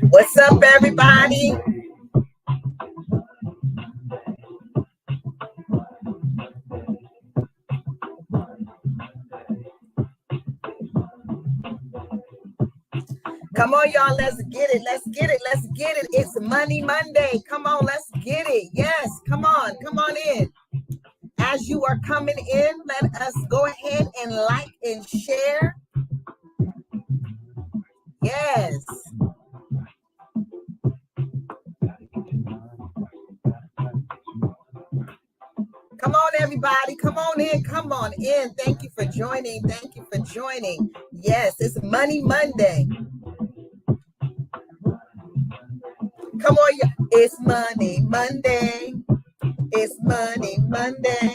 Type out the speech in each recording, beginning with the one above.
What's up, everybody? Come on, y'all. Let's get it. Let's get it. Let's get it. It's Money Monday. Come on, let's get it. Yes, come on. Come on in. As you are coming in, let us go ahead and like and share. Yes. Come on, everybody. Come on in. Come on in. Thank you for joining. Thank you for joining. Yes, it's Money Monday. Come on, y'all. It's Money Monday. It's Money Monday.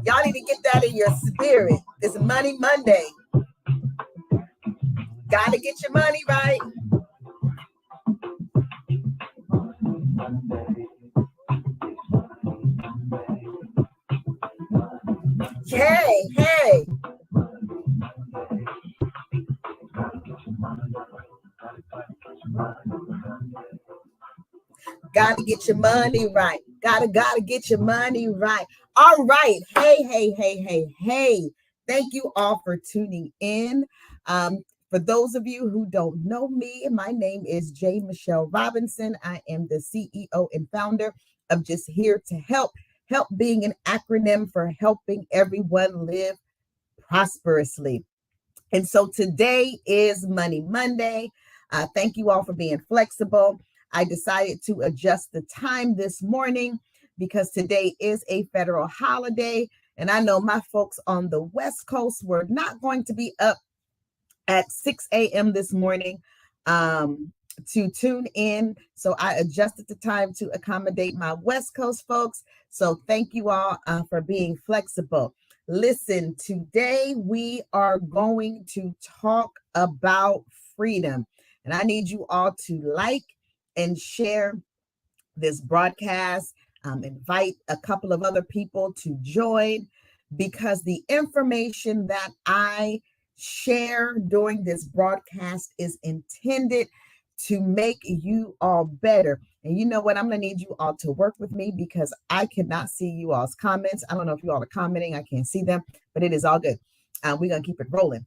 Y'all need to get that in your spirit. It's Money Monday. Gotta get your money right. Hey. Gotta get your money right. Gotta get your money right. All right. Hey. Thank you all for tuning in. For those of you who don't know me, my name is J. Michelle Robinson. I am the CEO and founder of Just Here to Help. Help being an acronym for helping everyone live prosperously. And so today is Money Monday. Thank you all for being flexible. I decided to adjust the time this morning because today is a federal holiday. And I know my folks on the West Coast were not going to be up at 6 a.m. this morning to tune in. So I adjusted the time to accommodate my West Coast folks. So thank you all for being flexible. Listen, today we are going to talk about freedom. And I need you all to like and share this broadcast. Invite a couple of other people to join, because the information that I share during this broadcast is intended to make you all better. And you know what? I'm going to need you all to work with me because I cannot see you all's comments. I don't know if you all are commenting. I can't see them, but it is all good. We're going to keep it rolling.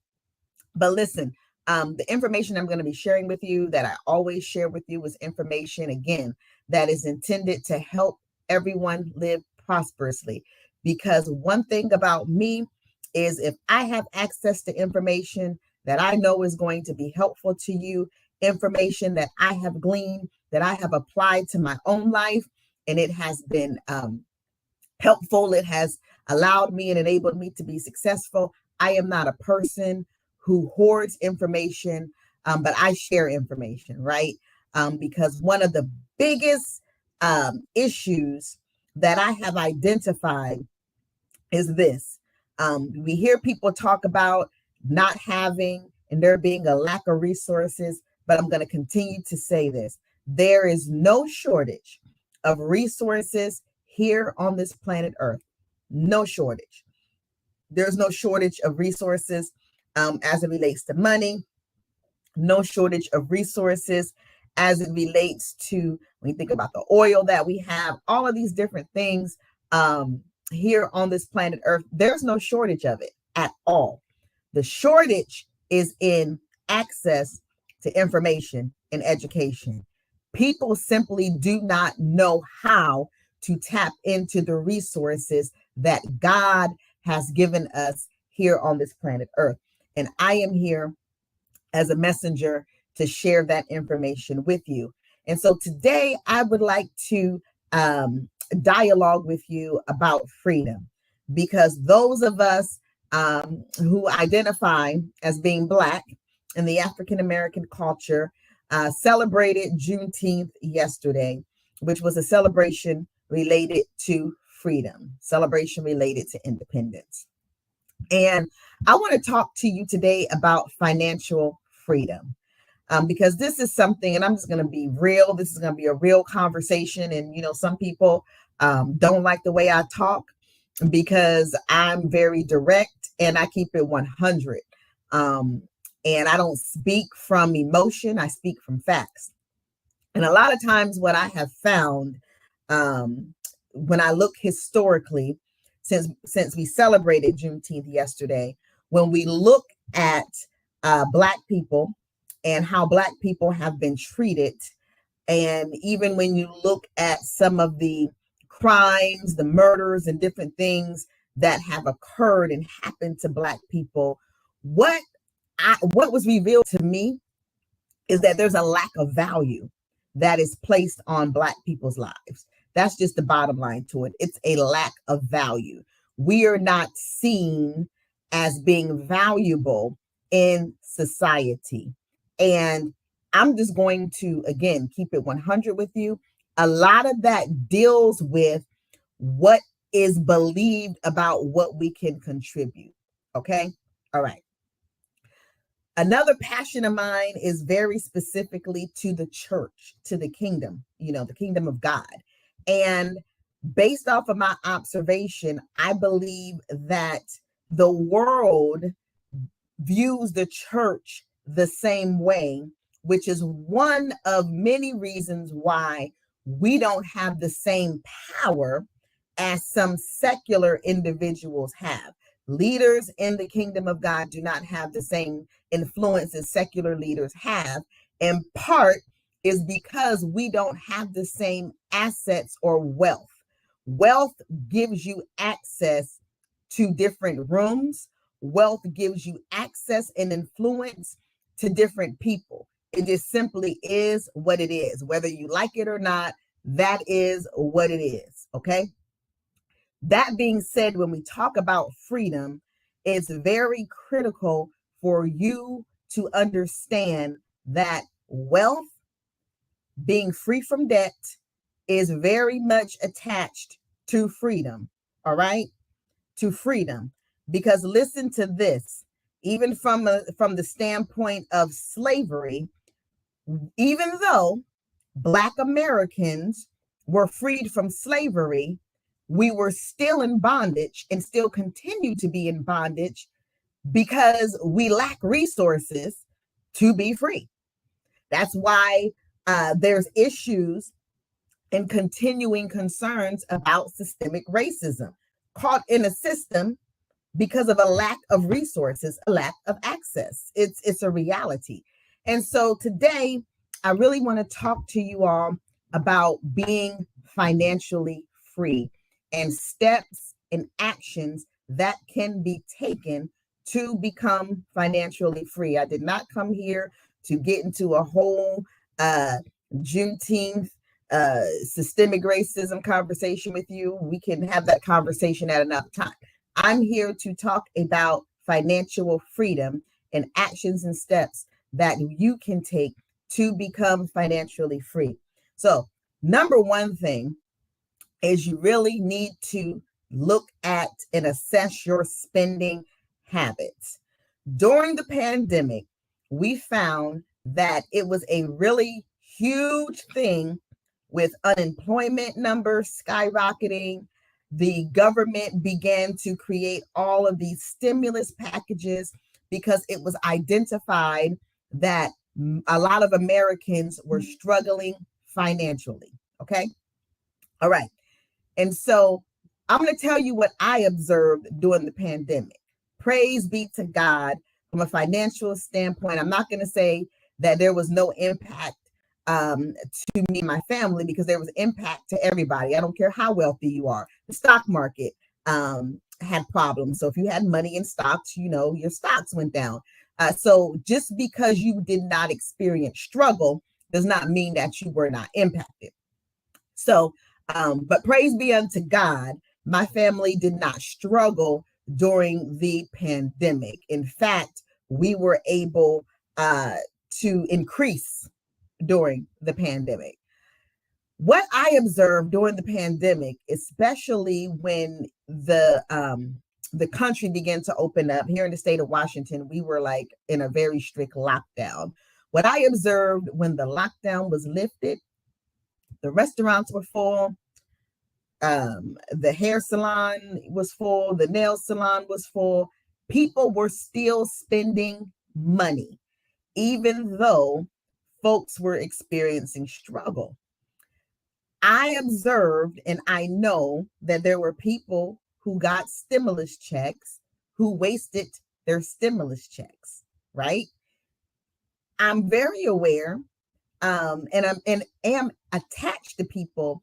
But listen, the information I'm going to be sharing with you, that I always share with you, is information, again, that is intended to help everyone live prosperously. Because one thing about me is, if I have access to information that I know is going to be helpful to you, information that I have gleaned, that I have applied to my own life, and it has been helpful, it has allowed me and enabled me to be successful. I am not a person who hoards information, but I share information, right? Because one of the biggest issues that I have identified is this. We hear people talk about not having and there being a lack of resources, but I'm going to continue to say this. There is no shortage of resources here on this planet Earth. No shortage. There's no shortage of resources as it relates to money. No shortage of resources as it relates to, when you think about the oil that we have, all of these different things here on this planet Earth. There's no shortage of it at all. The shortage is in access to information and education. People simply do not know how to tap into the resources that God has given us here on this planet Earth. And I am here as a messenger to share that information with you. And so today I would like to dialogue with you about freedom, because those of us who identify as being Black in the African American culture celebrated Juneteenth yesterday, which was a celebration related to freedom, celebration related to independence. And I want to talk to you today about financial freedom. Because this is something, and I'm just going to be real. This is going to be a real conversation. And, some people don't like the way I talk because I'm very direct and I keep it 100. And I don't speak from emotion. I speak from facts. And a lot of times what I have found when I look historically, since we celebrated Juneteenth yesterday, when we look at Black people and how Black people have been treated, and even when you look at some of the crimes, the murders, and different things that have occurred and happened to Black people, what was revealed to me is that there's a lack of value that is placed on Black people's lives. That's just the bottom line to it. It's a lack of value. We are not seen as being valuable in society. And I'm just going to, again, keep it 100 with you. A lot of that deals with what is believed about what we can contribute. Okay? All right. Another passion of mine is very specifically to the church, to the kingdom, the kingdom of God. And based off of my observation, I believe that the world views the church the same way, which is one of many reasons why we don't have the same power as some secular individuals have. Leaders in the kingdom of God do not have the same influence as secular leaders have. In part is because we don't have the same assets or wealth. Wealth gives you access to different rooms. Wealth gives you access and influence to different people. It just simply is what it is. Whether you like it or not, that is what it is. Okay. That being said, when we talk about freedom, it's very critical for you to understand that wealth, being free from debt, is very much attached to freedom. All right. To freedom. Because listen to this, even from the standpoint of slavery, even though Black Americans were freed from slavery, we were still in bondage and still continue to be in bondage because we lack resources to be free. That's why there's issues and continuing concerns about systemic racism, caught in a system because of a lack of resources, a lack of access. It's a reality. And so today, I really want to talk to you all about being financially free and steps and actions that can be taken to become financially free. I did not come here to get into a whole Juneteenth systemic racism conversation with you. We can have that conversation at another time. I'm here to talk about financial freedom and actions and steps that you can take to become financially free. So, number one thing is you really need to look at and assess your spending habits. During the pandemic, we found that it was a really huge thing with unemployment numbers skyrocketing. The government began to create all of these stimulus packages because it was identified that a lot of Americans were struggling financially. Okay. All right. And so I'm going to tell you what I observed during the pandemic. Praise be to God from a financial standpoint. I'm not going to say that there was no impact to me and my family, because there was impact to everybody. I don't care how wealthy you are. The stock market had problems. So if you had money in stocks, your stocks went down. So just because you did not experience struggle does not mean that you were not impacted. So But praise be unto God, my family did not struggle during the pandemic. In fact, we were able to increase during the pandemic. What I observed during the pandemic, especially when the country began to open up here in the state of Washington, we were like in a very strict lockdown. What I observed when the lockdown was lifted, the restaurants were full, the hair salon was full, the nail salon was full. People were still spending money, even though folks were experiencing struggle. I observed and I know that there were people who got stimulus checks who wasted their stimulus checks, right? I'm very aware, and am attached to people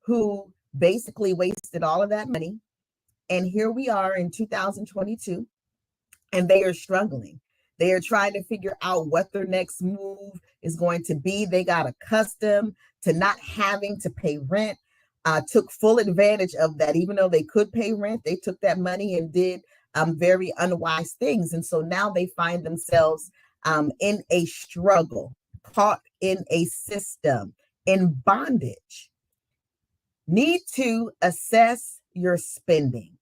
who basically wasted all of that money. And here we are in 2022, and they are struggling. They are trying to figure out what their next move is going to be. They got accustomed to not having to pay rent, took full advantage of that. Even though they could pay rent, they took that money and did very unwise things. And so now they find themselves in a struggle, caught in a system, in bondage. Need to assess your spending.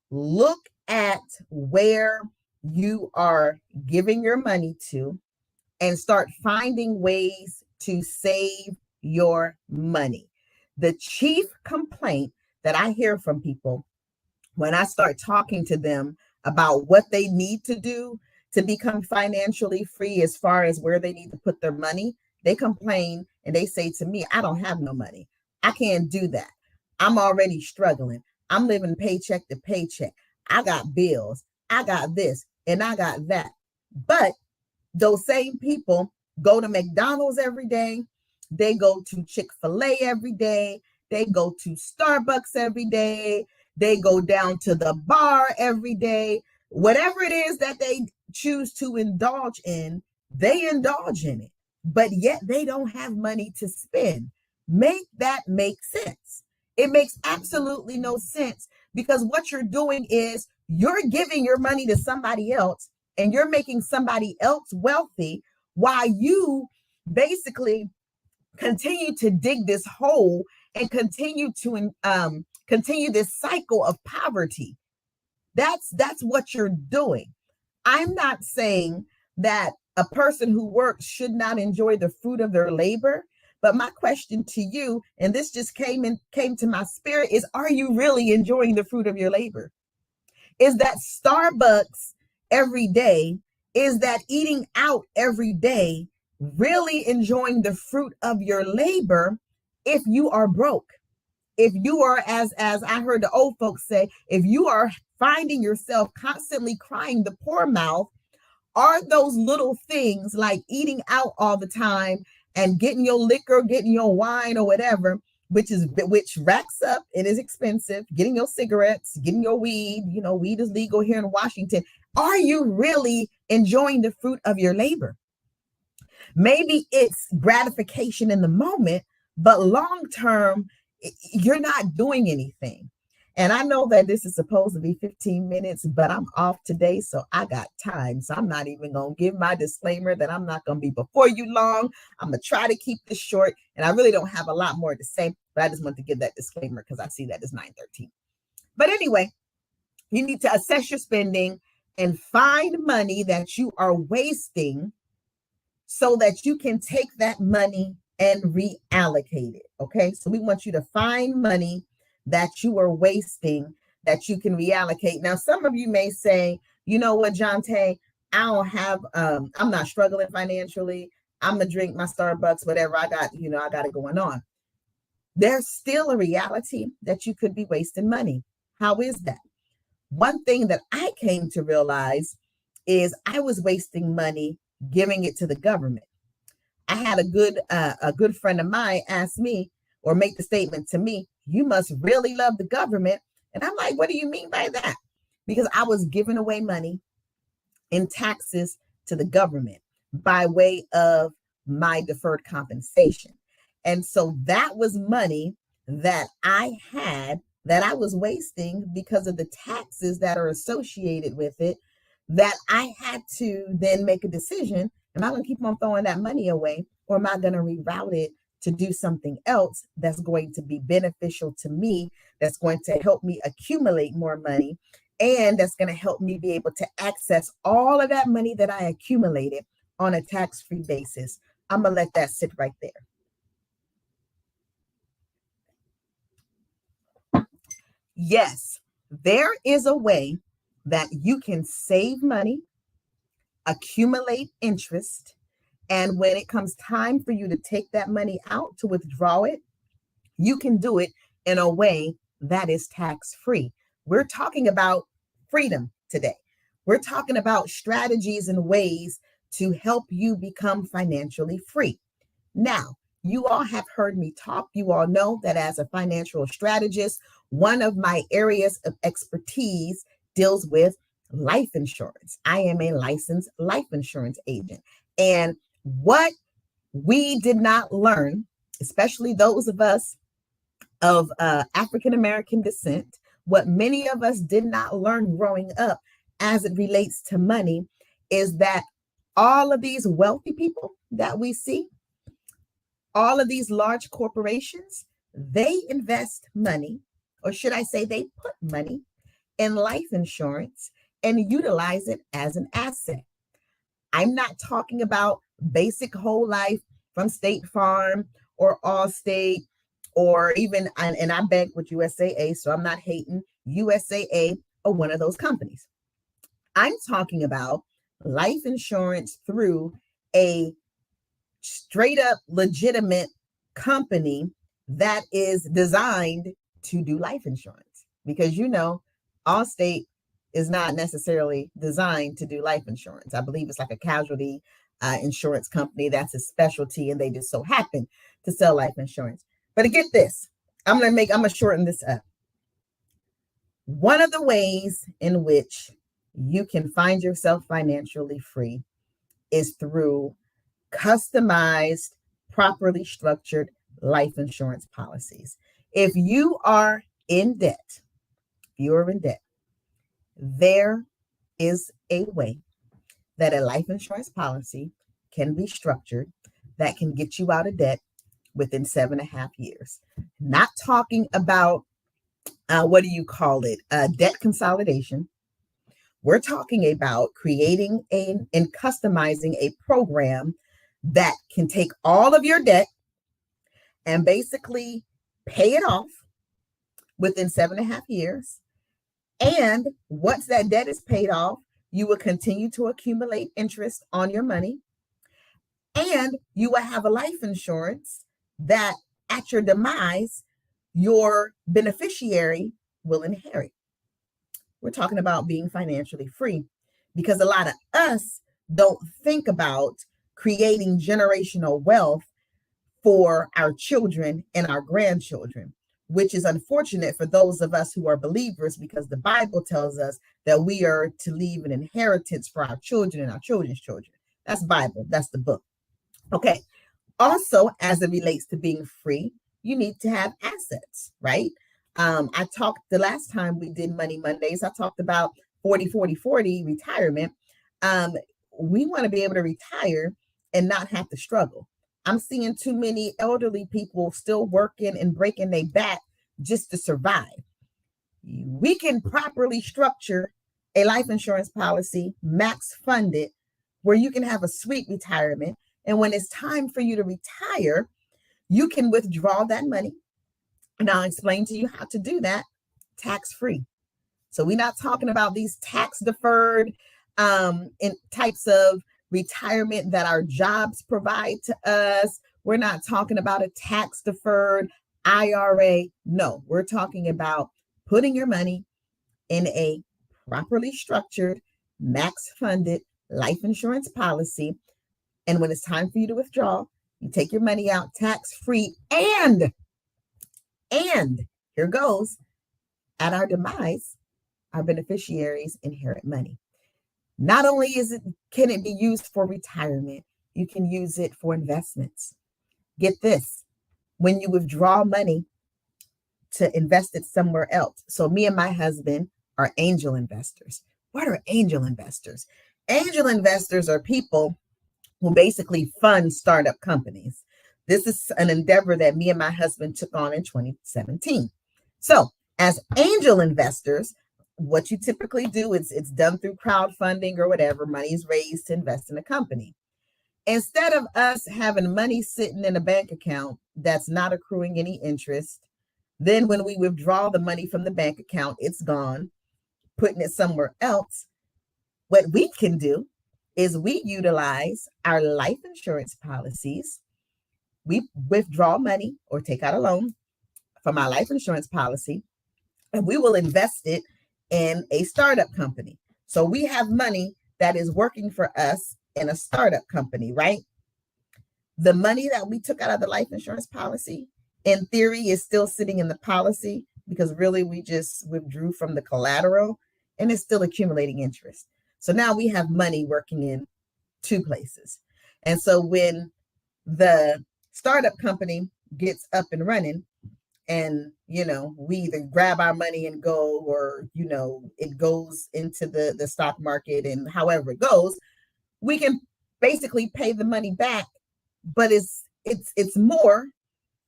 Look at where you are giving your money to and start finding ways to save your money. The chief complaint that I hear from people when I start talking to them about what they need to do to become financially free as far as where they need to put their money, they complain and they say to me, I don't have no money. I can't do that. I'm already struggling. I'm living paycheck to paycheck. I got bills. I got this and I got that. But those same people go to McDonald's every day. They go to Chick-fil-A every day. They go to Starbucks every day. They go down to the bar every day. Whatever it is that they choose to indulge in, they indulge in it. But yet they don't have money to spend. Make that make sense. It makes absolutely no sense, because what you're doing is you're giving your money to somebody else and you're making somebody else wealthy while you basically continue to dig this hole and continue this cycle of poverty. That's what you're doing. I'm not saying that a person who works should not enjoy the fruit of their labor. But my question to you, and this just came to my spirit, is, are you really enjoying the fruit of your labor? Is that Starbucks every day? Is that eating out every day really enjoying the fruit of your labor if you are broke? If you are, as I heard the old folks say, if you are finding yourself constantly crying the poor mouth, are those little things like eating out all the time and getting your liquor, getting your wine or whatever, which racks up and is expensive, getting your cigarettes, getting your weed, weed is legal here in Washington. Are you really enjoying the fruit of your labor? Maybe it's gratification in the moment, but long-term, you're not doing anything. And I know that this is supposed to be 15 minutes, but I'm off today, so I got time. So I'm not even going to give my disclaimer that I'm not going to be before you long. I'm going to try to keep this short, and I really don't have a lot more to say, but I just want to give that disclaimer because I see that it's 9:13. But anyway, you need to assess your spending and find money that you are wasting so that you can take that money and reallocate it. Okay, so we want you to find money that you are wasting that you can reallocate. Now, some of you may say, you know what, Jonte, I don't have, I'm not struggling financially. I'm gonna drink my Starbucks, whatever I got, I got it going on. There's still a reality that you could be wasting money. How is that? One thing that I came to realize is I was wasting money giving it to the government. I had a good friend of mine ask me, or make the statement to me, you must really love the government. And I'm like, what do you mean by that? Because I was giving away money in taxes to the government by way of my deferred compensation. And so that was money that I had that I was wasting because of the taxes that are associated with it, that I had to then make a decision. Am I going to keep on throwing that money away, or am I going to reroute it to do something else that's going to be beneficial to me, that's going to help me accumulate more money, and that's going to help me be able to access all of that money that I accumulated on a tax-free basis? I'm going to let that sit right there. Yes, there is a way that you can save money, accumulate interest, and when it comes time for you to take that money out to withdraw it, you can do it in a way that is tax-free. We're talking about freedom today. We're talking about strategies and ways to help you become financially free. Now, you all have heard me talk. You all know that as a financial strategist, one of my areas of expertise deals with life insurance. I am a licensed life insurance agent. And what we did not learn, especially those of us of African American descent, what many of us did not learn growing up as it relates to money, is that all of these wealthy people that we see, all of these large corporations, they invest money, or should I say, they put money in life insurance and utilize it as an asset. I'm not talking about basic whole life from State Farm or Allstate, or even, and I bank with USAA, so I'm not hating USAA or one of those companies. I'm talking about life insurance through a straight up legitimate company that is designed to do life insurance, because Allstate is not necessarily designed to do life insurance. I believe it's like a casualty insurance company that's a specialty, and they just so happen to sell life insurance. But get this, I'm gonna shorten this up. One of the ways in which you can find yourself financially free is through customized, properly structured life insurance policies. If you are in debt, there is a way that a life insurance policy can be structured that can get you out of debt within 7.5 years. Not talking about debt consolidation. We're talking about creating and customizing a program that can take all of your debt and basically pay it off within 7.5 years. And once that debt is paid off, you will continue to accumulate interest on your money. And you will have a life insurance that at your demise, your beneficiary will inherit. We're talking about being financially free, because a lot of us don't think about creating generational wealth for our children and our grandchildren, which is unfortunate for those of us who are believers, because the Bible tells us that we are to leave an inheritance for our children and our children's children. That's Bible. That's the book. Okay. Also, as it relates to being free, you need to have assets, right? I talked the last time we did Money Mondays, I talked about 40-40-40 retirement. We want to be able to retire and not have to struggle. I'm seeing too many elderly people still working and breaking their back just to survive. We can properly structure a life insurance policy, max funded, where you can have a sweet retirement. And when it's time for you to retire, you can withdraw that money. And I'll explain to you how to do that tax-free. So we're not talking about these tax deferred in types of retirement that our jobs provide to us. We're not talking about a tax deferred IRA. No, we're talking about putting your money in a properly structured, max funded life insurance policy. And when it's time for you to withdraw, you take your money out tax-free, and here goes, at our demise, our beneficiaries inherit money. Not only can it be used for retirement, you can use it for investments. Get this, when you withdraw money to invest it somewhere else. So me and my husband are angel investors. What are angel investors? Angel investors are people who basically fund startup companies. This is an endeavor that me and my husband took on in 2017. So as angel investors, what you typically do is it's done through crowdfunding or whatever. Money is raised to invest in a company. Instead of us having money sitting in a bank account that's not accruing any interest, then when we withdraw the money from the bank account, it's gone, putting it somewhere else. What we can do is we utilize our life insurance policies. We withdraw money or take out a loan from our life insurance policy, and we will invest it in a startup company. So we have money that is working for us in a startup company, right? The money that we took out of the life insurance policy, in theory, is still sitting in the policy because really we just withdrew from the collateral and it's still accumulating interest. So now we have money working in two places. And so when the startup company gets up and running, and we either grab our money and go, or it goes into the stock market, and however it goes, we can basically pay the money back, but it's more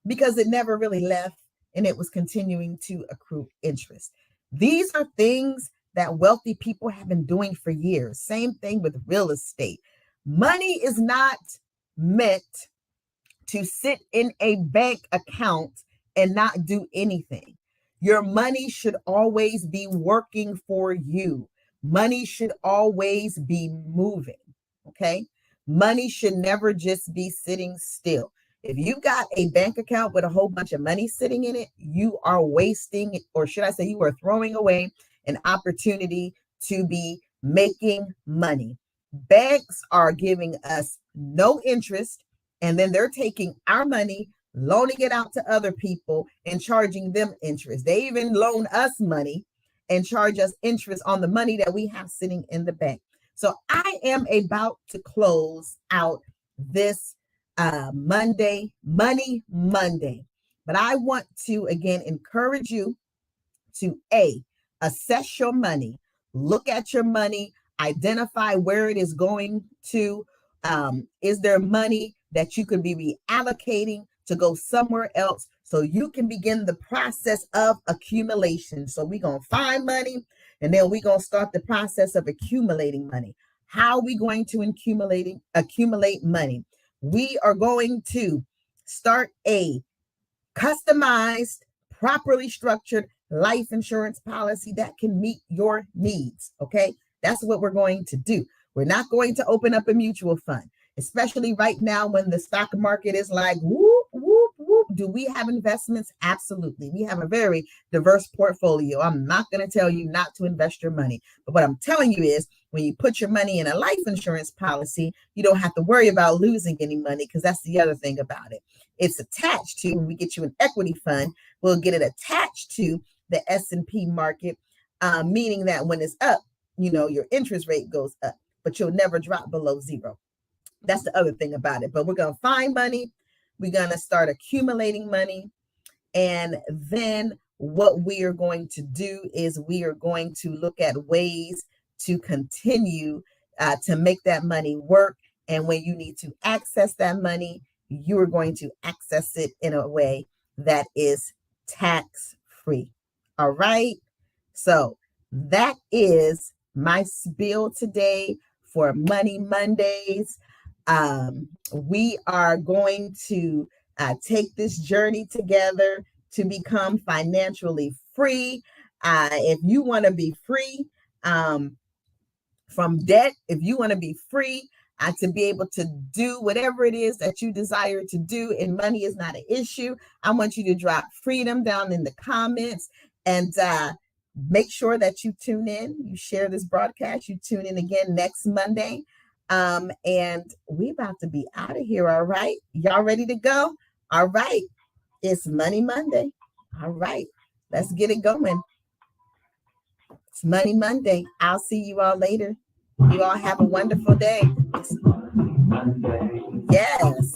because it never really left and it was continuing to accrue interest. These are things that wealthy people have been doing for years. Same thing with real estate. Money is not meant to sit in a bank account and not do anything. Your money should always be working for you. Money should always be moving, okay? Money should never just be sitting still. If you've got a bank account with a whole bunch of money sitting in it, you are wasting, or should I say you are throwing away an opportunity to be making money. Banks are giving us no interest, and then they're taking our money, loaning it out to other people and charging them interest. They even loan us money and charge us interest on the money that we have sitting in the bank. So I am about to close out this Money Monday, but I want to again encourage you to assess your money, look at your money, identify where it is going to. Is there money that you could be reallocating to go somewhere else so you can begin the process of accumulation? So we're going to find money, and then we're going to start the process of accumulating money. How are we going to accumulate money? We are going to start a customized, properly structured life insurance policy that can meet your needs. Okay, that's what we're going to do. We're not going to open up a mutual fund, especially right now when the stock market is like whoop, whoop, whoop. Do we have investments? Absolutely. We have a very diverse portfolio. I'm not going to tell you not to invest your money, but what I'm telling you is when you put your money in a life insurance policy, you don't have to worry about losing any money, because that's the other thing about it. It's attached to, when we get you an equity fund, we'll get it attached to the S&P market, meaning that when it's up, your interest rate goes up, but you'll never drop below zero. That's the other thing about it. But we're going to find money. We're going to start accumulating money. And then what we are going to do is we are going to look at ways to continue to make that money work. And when you need to access that money, you are going to access it in a way that is tax-free. All right. So that is my spiel today for Money Mondays. We are going to take this journey together to become financially free. If you want to be free from debt, if you want to be free to be able to do whatever it is that you desire to do, and money is not an issue, I want you to drop freedom down in the comments, and make sure that you tune in, you share this broadcast, you tune in again next Monday. And we about to be out of here. All right. Y'all ready to go? All right. It's Money Monday. All right. Let's get it going. It's Money Monday. I'll see you all later. You all have a wonderful day. Yes.